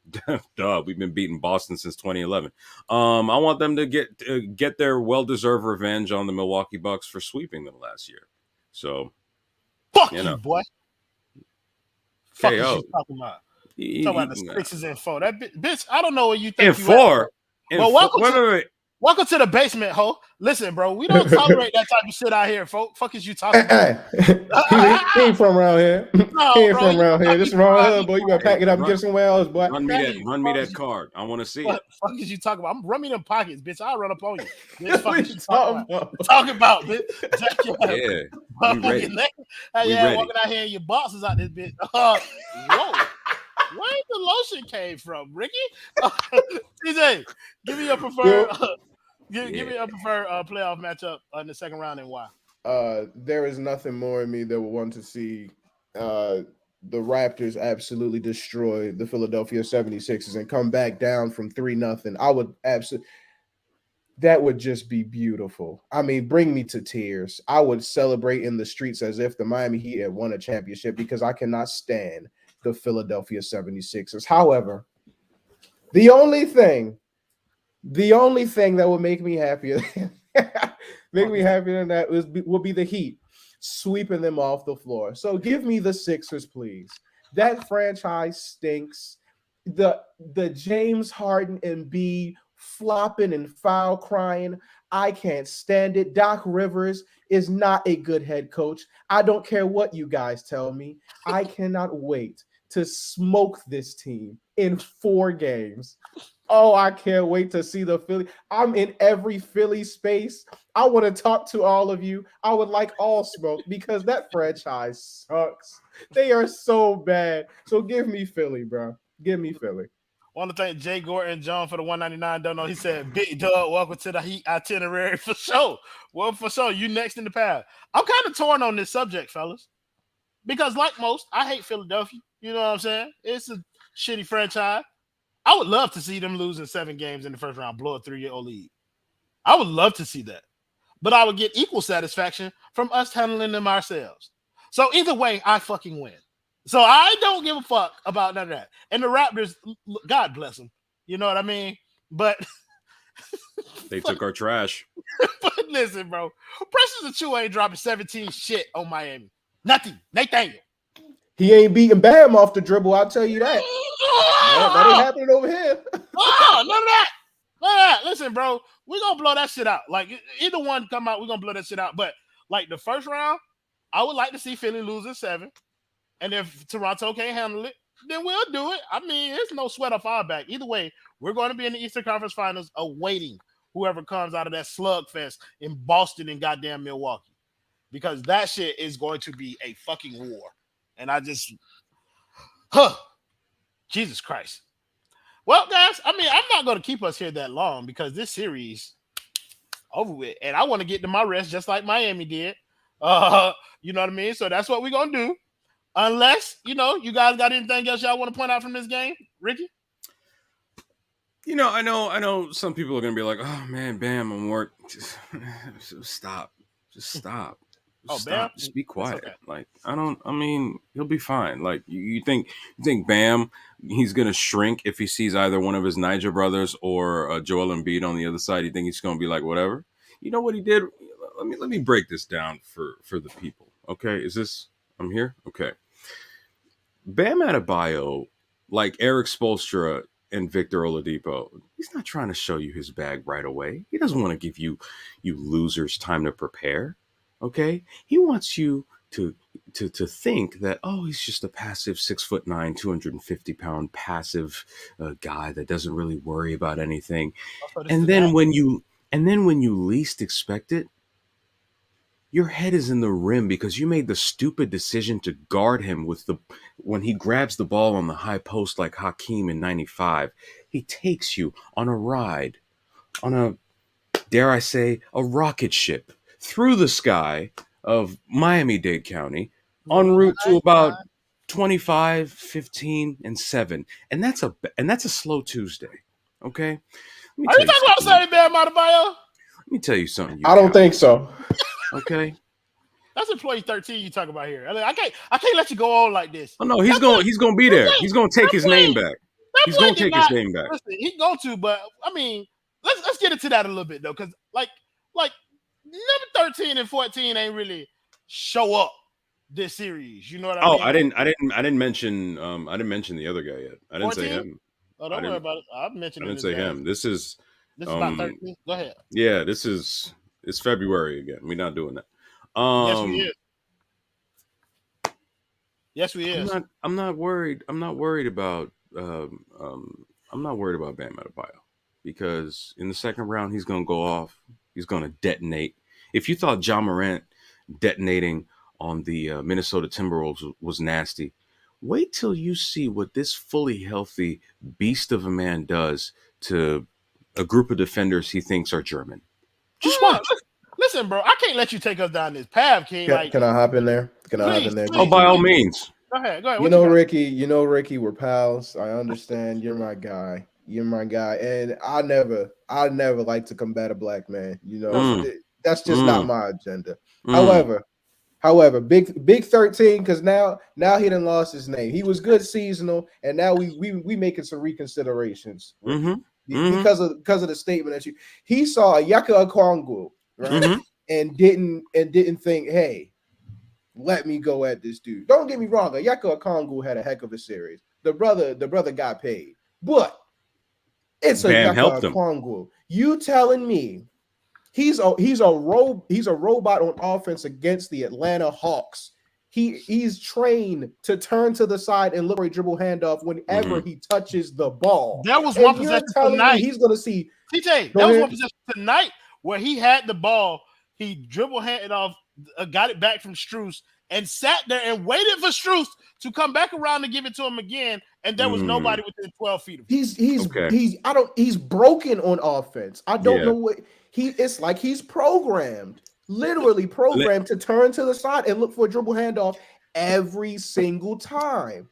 Duh, we've been beating Boston since 2011. I want them to get their well-deserved revenge on the Milwaukee Bucks for sweeping them last year. So, Fuck you you, know. boy. Fuck is KO. you talking about? Talking about the Sixers and 4. That bitch, I don't know what you think. In 4. Well, wait. Welcome to the basement, ho. Listen, bro, we don't tolerate that type of shit out here, folks. Fuck is you talking about? He ain't from around here. No, He ain't bro, from around here. This is wrong hood, boy. You gotta pack it up and get somewhere else, boy. Run me that card. I want to see What it. the fuck is you talking about? Run me them pockets, bitch. I'll run up on you. Bitch, fuck What is you you talking talking about? about? Talking about, bitch. Jack your ass. Yeah, we ready. Hey, We yeah, ready. walking out here in your boxes out this bitch. Whoa. Where the lotion came from, Ricky? TJ, give me your preferred give me your preferred playoff matchup in the second round and why. There is nothing more in me that would want to see the Raptors absolutely destroy the Philadelphia 76ers and come back down from 3-0. I would absolutely, that would just be beautiful. I mean, bring me to tears. I would celebrate in the streets as if the Miami Heat had won a championship because I cannot stand the Philadelphia 76ers. However, the only thing that would make me happier than that would be the Heat sweeping them off the floor. So give me the Sixers, please. That franchise stinks. The James Harden and Embiid flopping and foul crying. I can't stand it. Doc Rivers is not a good head coach. I don't care what you guys tell me. I cannot wait to smoke this team in 4 games. Oh, I can't wait to see the Philly. I'm in every Philly space. I want to talk to all of you. I would like all smoke because that franchise sucks. They are so bad. So give me Philly, bro. Give me Philly. Want to thank Jay Gordon John for the 199. Don't know. He said, "Big Dog, welcome to the Heat itinerary for sure." Well, for sure, you next in the path. I'm kind of torn on this subject, fellas, because like most, I hate Philadelphia. You know what I'm saying? It's a shitty franchise. I would love to see them losing 7 games in the first round, blow a 3-year-old lead. I would love to see that, but I would get equal satisfaction from us handling them ourselves. So either way, I fucking win. So I don't give a fuck about none of that. And the Raptors, God bless them. You know what I mean? But They took our trash. but listen, bro. Precious Achiuwa ain't dropping 17 shit on Miami. Nothing. Nathaniel. He ain't beating Bam off the dribble, I'll tell you that. That ain't happening over here. Oh, none of that. None of that. Listen, bro, we're going to blow that shit out. Like, either one come out, we're going to blow that shit out. But, like, the first round, I would like to see Philly losing 7. And if Toronto can't handle it, then we'll do it. I mean, it's no sweat off our back. Either way, we're going to be in the Eastern Conference Finals awaiting whoever comes out of that slugfest in Boston and goddamn Milwaukee. Because that shit is going to be a fucking war. And I just, Jesus Christ. Well, guys, I mean, I'm not going to keep us here that long because this series over with. And I want to get to my rest just like Miami did. You know what I mean? So that's what we're going to do. Unless, you guys got anything else y'all want to point out from this game, Ricky? I know some people are going to be like, oh, man, Bam, I'm work. Just stop. Just stop. Stop. Bam? Just be quiet. Okay. Like, he'll be fine. Like, you think Bam, he's going to shrink if he sees either one of his Niger brothers or Joel Embiid on the other side? You think he's going to be like, whatever? You know what he did? Let me break this down for the people. Okay. I'm here? Okay. Bam Adebayo, like Eric Spoelstra and Victor Oladipo, he's not trying to show you his bag right away. He doesn't want to give you losers time to prepare. Okay? He wants you to think that, oh, he's just a passive 6'9", 250-pound passive guy that doesn't really worry about anything. And then when you least expect it, your head is in the rim because you made the stupid decision to guard him when he grabs the ball on the high post like Hakeem in '95. He takes you on a ride, on a, dare I say, a rocket ship through the sky of Miami-Dade County en route to about 25, 15, and 7. And that's a slow Tuesday. Okay? Are you talking about Sonny Bam Adebayo? Let me tell you something. I don't think so. Okay. That's employee 13 you talk about here. I can't let you go on like this. Oh no, he's going to be there. He's going to take his name back. He's going to take his name back. Listen, he's going to, but I mean, let's get into that a little bit though, because like number 13 and 14 ain't really show up this series. You know what I mean? I didn't mention the other guy yet. I didn't 14? Say him. Oh, don't worry about it. I mentioned. I didn't say him. This is about 13. Go ahead. Yeah, it's February again. We're not doing that. Yes, we is. I'm not worried. I'm not worried about Bam Adebayo, because in the second round he's going to go off. He's going to detonate. If you thought Ja Morant detonating on the Minnesota Timberwolves was nasty, wait till you see what this fully healthy beast of a man does to a group of defenders he thinks are German. Just watch. Listen, bro, I can't let you take us down this path, King. Can I hop in there? Please, oh, by all means. Go ahead. Ricky, we're pals. I understand. You're my guy. And I never like to combat a black man. You know, that's just not my agenda. However, big 13, because now he done lost his name. He was good seasonal, and now we making some reconsiderations because of the statement that he saw Yaka Okongwu, right? and didn't think, hey, let me go at this dude. Don't get me wrong, Yaka Okongwu had a heck of a series. The brother got paid, but it's a Yaka Okongwu. You telling me he's a robot on offense against the Atlanta Hawks? He's trained to turn to the side and look for a dribble handoff whenever he touches the ball. There was one possession tonight. He's going to see TJ. There was one possession tonight where he had the ball. He dribble handed off, got it back from Strus, and sat there and waited for Strus to come back around and give it to him again. And there was nobody within 12 feet of him. He's broken on offense. I don't know what it's like. He's programmed. Literally programmed to turn to the side and look for a dribble handoff every single time.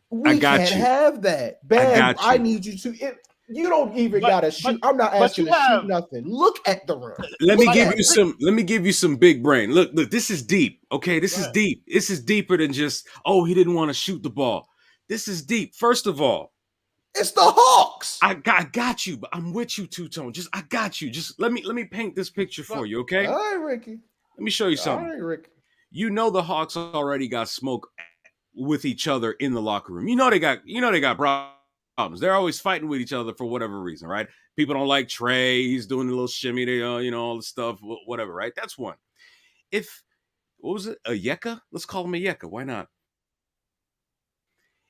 We can't have that. Bam, I need you to. You don't even gotta shoot. I'm not asking you to shoot nothing. Look at the rim. Let me give you some big brain. Look. This is deep. Okay, this is deep. This is deeper than just he didn't want to shoot the ball. This is deep. First of all, it's the Hawks. I got you, but I'm with you, Two-Tone. I got you. Just let me paint this picture for you, okay? All right, Ricky. Let me show you something. All right, Ricky. You know the Hawks already got smoke with each other in the locker room. You know they got problems. They're always fighting with each other for whatever reason, right? People don't like Trey. He's doing a little shimmy, all the stuff, whatever, right? That's one. What was it? A Yeka? Let's call him a Yeka. Why not?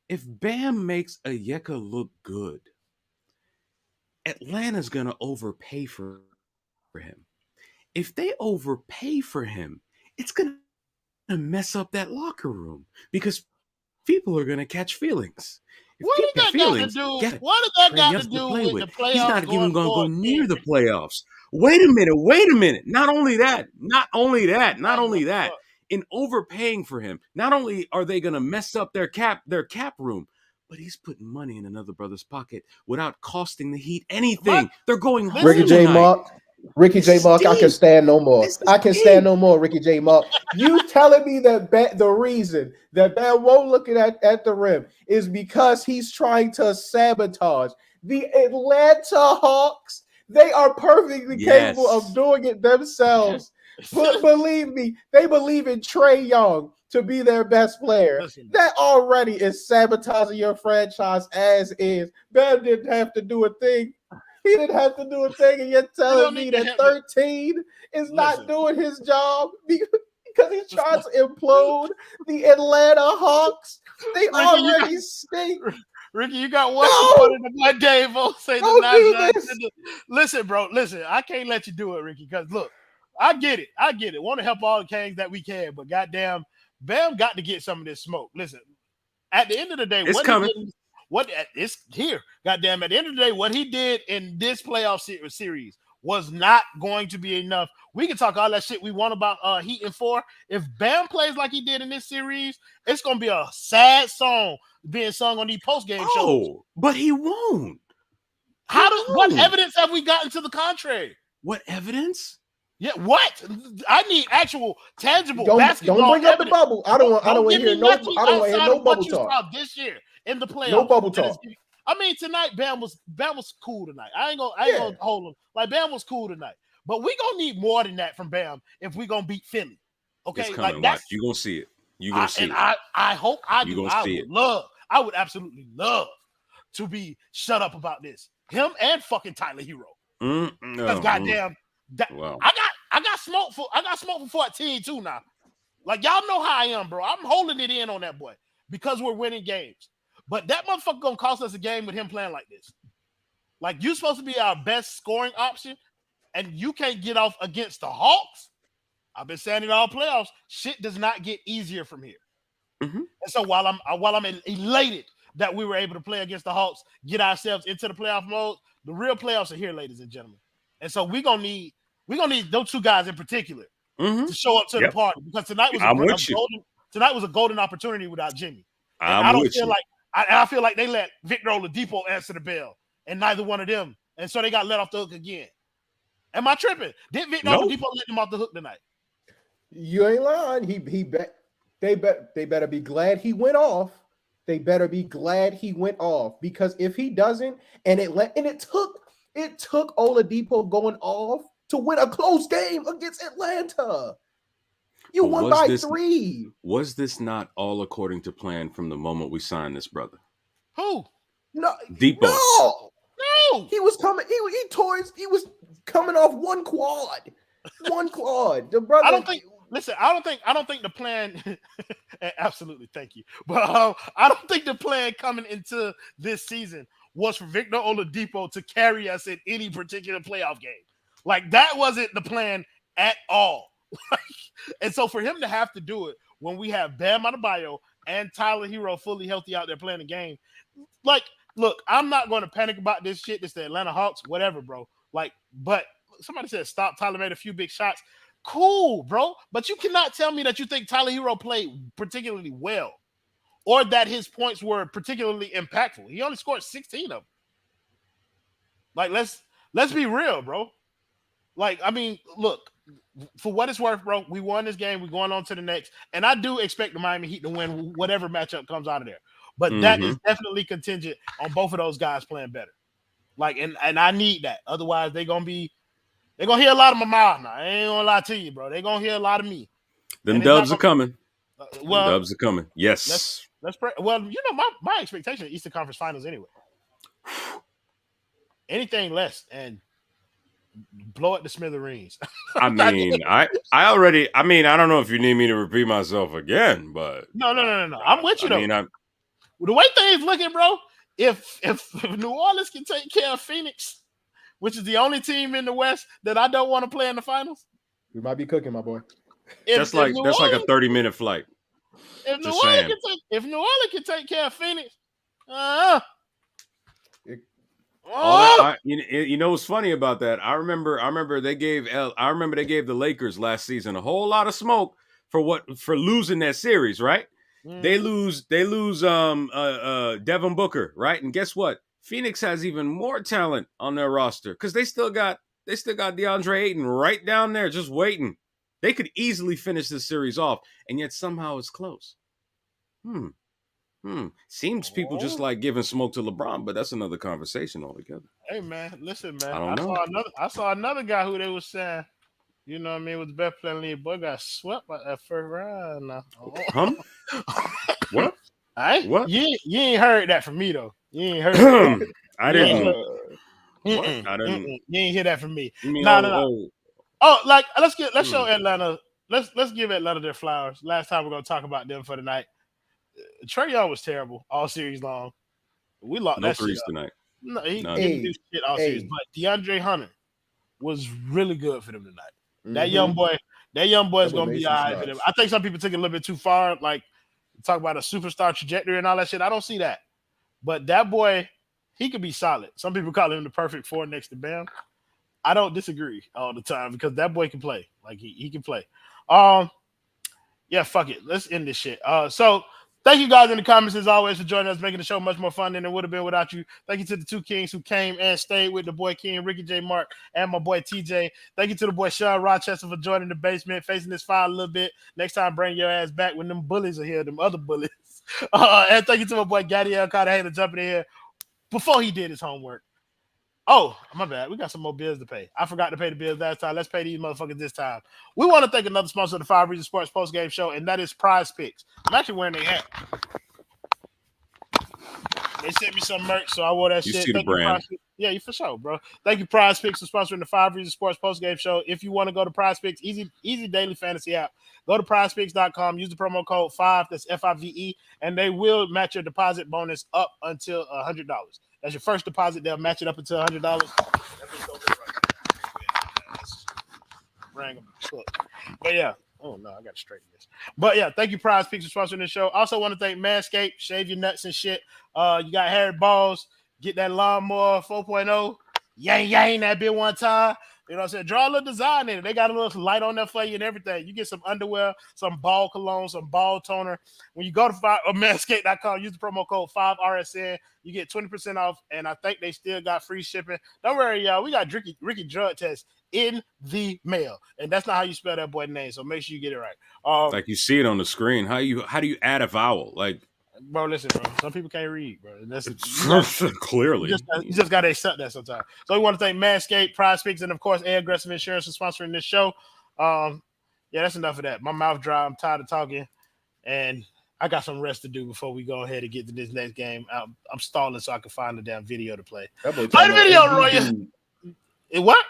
If Bam makes a Yeka look good, Atlanta's going to overpay for him. If they overpay for him, it's going to mess up that locker room because people are going to catch feelings. What does that got to do with the playoffs? He's not even going to go near the playoffs. Wait a minute. Not only that. In overpaying for him, not only are they going to mess up their cap room, but he's putting money in another brother's pocket without costing the Heat anything. They're going home Ricky J. Mark, I can stand no more. Ricky J. Mark. You telling me that the reason that Bam won't look at the rim is because he's trying to sabotage the Atlanta Hawks? They are perfectly capable of doing it themselves. But believe me, they believe in Trae Young to be their best player. That already is sabotaging your franchise as is. Bam didn't have to do a thing. He didn't have to do a thing, and you're telling me that 13 is not doing his job? because he tried to implode the Atlanta Hawks. They already stink. Ricky, you got one supporter to my Dave. Say the national. Listen, bro. Listen, I can't let you do it, Ricky. Because look, I get it. Want to help all the Kings that we can, but goddamn, Bam got to get some of this smoke. Listen, at the end of the day, it's coming. It's here. Goddamn, at the end of the day, what he did in this playoff series was not going to be enough. We can talk all that shit we want about Heat and 4. If Bam plays like he did in this series, it's gonna be a sad song being sung on these post-game shows. Oh, but he won't. What evidence have we gotten to the contrary? What evidence? Yeah, what? I need actual, tangible Don't basketball bring up evidence. the bubble. I don't want to hear no. I don't want to hear no bubble you talk. saw this year in the playoffs. No bubble talk. I mean, tonight Bam was cool tonight. I ain't gonna hold him. Like Bam was cool tonight. But we gonna need more than that from Bam if we gonna beat Philly. Okay, it's coming. like that's you gonna see it. You gonna see it. I hope I do. I would absolutely love to be shut up about this. Him and fucking Tyler Hero. Because goddamn, I got smoke for 14 too now. Like y'all know how I am, bro. I'm holding it in on that boy because we're winning games. But that motherfucker gonna cost us a game with him playing like this. Like you're supposed to be our best scoring option, and you can't get off against the Hawks. I've been saying it all playoffs. Shit does not get easier from here. Mm-hmm. And so while I'm elated that we were able to play against the Hawks, get ourselves into the playoff mode, the real playoffs are here, ladies and gentlemen. And so we're gonna need those two guys in particular to show up to the party because tonight was a golden opportunity without Jimmy. I feel like they let Victor Oladipo answer the bell, and neither one of them, and so they got let off the hook again. Am I tripping? Did Victor Oladipo let them off the hook tonight? You ain't lying. They better be glad he went off. They better be glad he went off because if he doesn't, it took Oladipo going off to win a close game against Atlanta. You won by 3. Was this not all according to plan from the moment we signed this brother? Who? No, Depot. No. He was coming. He was coming off one quad. The brother. I don't think the plan. Absolutely, thank you. But I don't think the plan coming into this season was for Victor Oladipo to carry us in any particular playoff game. Like that wasn't the plan at all. And so for him to have to do it when we have Bam Adebayo and Tyler Hero fully healthy out there playing the game, like, look, I'm not going to panic about this shit. It's the Atlanta Hawks, whatever, bro. Like, but somebody said stop. Tyler made a few big shots. Cool, bro. But you cannot tell me that you think Tyler Hero played particularly well or that his points were particularly impactful. He only scored 16 of them. Like, let's be real, bro. Like, I mean, look, for what it's worth, bro, we won this game. We're going on to the next. And I do expect the Miami Heat to win whatever matchup comes out of there. But that is definitely contingent on both of those guys playing better. Like, and I need that. Otherwise, they're gonna hear a lot of my mouth now. I ain't gonna lie to you, bro. They're gonna hear a lot of me. Them dubs are coming. Dubs are coming. Yes. Let's pray. Well, you know, my expectation is Eastern Conference Finals anyway. Anything less and blow it to smithereens. I mean, I don't know if you need me to repeat myself again, but no. I'm with you though. The way things looking, bro, if New Orleans can take care of Phoenix, which is the only team in the West that I don't want to play in the finals, we might be cooking, my boy. That's like a 30-minute flight. If New Orleans can take care of Phoenix, you know what's funny about that? I remember they gave the Lakers last season a whole lot of smoke for losing that series, right? They lose Devin Booker, right? And guess what? Phoenix has even more talent on their roster because they still got DeAndre Ayton right down there just waiting. They could easily finish this series off, and yet somehow it's close. Seems people just like giving smoke to LeBron, but that's another conversation altogether. Hey man, listen, man. I don't know. I saw another guy who they was saying, you know what I mean, was the best player in the league. Boy got swept by that first round now. What? What? You ain't heard that from me though. You ain't heard that. I didn't. I didn't. You ain't hear that from me. You mean no. Oh, like let's show Atlanta let's give Atlanta their flowers. Last time we're gonna talk about them for the night. Trae Young was terrible all series long. We locked No that shit threes up. tonight. No, he None. didn't do shit all series. But DeAndre Hunter was really good for them tonight. That young boy is gonna be all right for them. I think some people took it a little bit too far, like talk about a superstar trajectory and all that shit. I don't see that. But that boy, he could be solid. Some people call him the perfect four next to Bam. I don't disagree all the time because that boy can play. Like he can play. Yeah, fuck it. Let's end this shit. So thank you guys in the comments as always for joining us, making the show much more fun than it would have been without you. Thank you to the two kings who came and stayed with the boy King, Ricky J. Mark, and my boy TJ. Thank you to the boy Sean Rochester for joining the basement, facing this fire a little bit. Next time, bring your ass back when them bullies are here, them other bullies. And thank you to my boy Gadiel Cartagena jumping in here before he did his homework. Oh, my bad. We got some more bills to pay. I forgot to pay the bills last time. Let's pay these motherfuckers this time. We want to thank another sponsor of the 5 Reasons Sports Postgame Show, and that is Prize Picks. I'm actually wearing their hat. They sent me some merch, so I wore that shit. You see the brand. Yeah, for sure, bro. Thank you, Prize Picks, for sponsoring the 5 Reasons Sports Postgame Show. If you want to go to Prize Picks, easy daily fantasy app, go to prizepicks.com, use the promo code 5, that's FIVE, and they will match your deposit bonus up until $100. That's your first deposit. They'll match it up until $100. But yeah. Oh no, I got to straighten this. But yeah, thank you, Prize Picks, for sponsoring the show. Also want to thank Manscaped, shave your nuts and shit. You got hairy balls, get that lawnmower 4.0, yang that bit one time. You know what I'm saying? Draw a little design in it. They got a little light on there for you and everything. You get some underwear, some ball cologne, some ball toner. When you go to manscaped.com, use the promo code 5RSN. You get 20% off, and I think they still got free shipping. Don't worry, y'all. We got Ricky drug test in the mail, and that's not how you spell that boy's name. So make sure you get it right. Like you see it on the screen. How do you add a vowel? Like, bro, listen, bro. Some people can't read, bro. That's clearly. You just gotta accept that sometimes. So we want to thank Manscaped, Prize Picks, and of course, Air Aggressive Insurance for sponsoring this show. Yeah, that's enough of that. My mouth dry. I'm tired of talking, and I got some rest to do before we go ahead and get to this next game. I'm stalling so I can find the damn video to play. Play the video, Roy. What?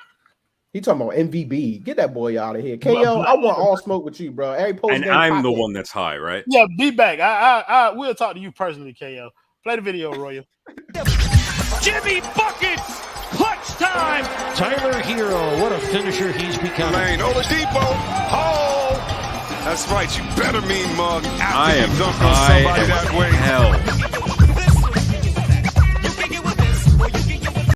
He talking about MVB. Get that boy out of here. KO, I want all smoke with you, bro. Every post and I'm the one that's high, right? Yeah, be back. I will talk to you personally, KO. Play the video, Royal. Jimmy Buckets! Clutch time! Tyler Hero, what a finisher he's becoming. Lane, Oladipo. Oh! That's right. You better mean mug after you dunk on somebody that way. Hell.